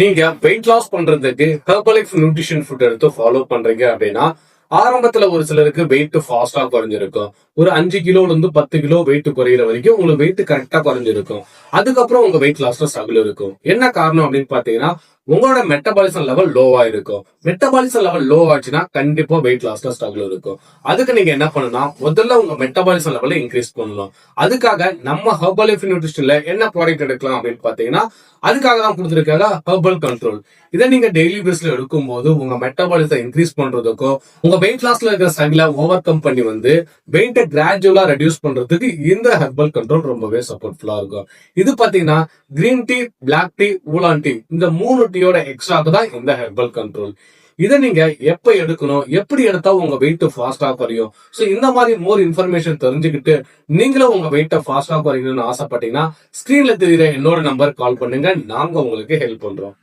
நீங்க weight loss பண்றதுக்கு Herbalife nutrition food எடுத்து ஃபாலோ பண்றீங்க அப்படின்னா ஆரம்பத்துல ஒரு சிலருக்கு வெயிட் ஃபாஸ்டா குறைஞ்சிருக்கும். ஒரு 5 கிலோல இருந்து 10 கிலோ வெயிட் குறையிற வரைக்கும் உங்களுக்கு வெயிட் கரெக்டா குறைஞ்சிருக்கும். அதுக்கப்புறம் உங்க வெயிட் லாஸ்ல ஸ்ட்ரகிள் இருக்கும். என்ன காரணம் அப்படின்னு பாத்தீங்கன்னா உங்களோட மெட்டபாலிசம் லெவல் லோவா இருக்கும். மெட்டபாலிசம் லெவல் லோ ஆச்சுன்னா கண்டிப்பா வெயிட் லாஸ்ல ஸ்ட்ரகிள் இருக்கும். அதுக்கு நீங்க என்ன பண்ணணும்னா முதல்ல உங்க மெட்டபாலிசம் லெவலை இன்க்ரீஸ் பண்ணணும். அதுக்காக நம்ம ஹெர்பலைஃப் நியூட்ரிஷன்ல என்ன ப்ராடக்ட் எடுக்கலாம் அப்படின்னு பாத்தீங்கன்னா அதுக்காக தான் கொடுத்துருக்காங்க ஹெர்பல் கண்ட்ரோல். இதை நீங்க டெய்லி பேஸ்ல எடுக்கும் போது உங்க மெட்டபாலிசம் இன்க்ரீஸ் பண்றதுக்கும் உங்க வெயிட் லாஸ்ல இருக்கிற ஸ்ட்ரகிளை ஓவர் கம் பண்ணி வெயிட்டை கிராஜுவலா ரெடியூஸ் பண்றதுக்கு இந்த ஹெர்பல் கண்ட்ரோல் ரொம்பவே சப்போர்ட்ஃபுல்லா இருக்கும். இது பாத்தீங்கன்னா green tea, black tea, oolong tea இந்த 3 டீயோட எக்ஸ்ட்ராக்கு தான் இந்த ஹெர்பல் கண்ட்ரோல். இதை நீங்க எப்ப எடுக்கணும், எப்படி எடுத்தா உங்க வெயிட் ஃபாஸ்டா குறையும், சோ இந்த மாதிரி மோர் இன்ஃபர்மேஷன் தெரிஞ்சுக்கிட்டு நீங்களும் உங்க வெயிட்ட ஃபாஸ்டா குறையணும்னு ஆசைப்பட்டீங்கன்னா ஸ்கிரீன்ல தெரியுற என்னோட நம்பர் கால் பண்ணுங்க. நாங்க உங்களுக்கு ஹெல்ப் பண்றோம்.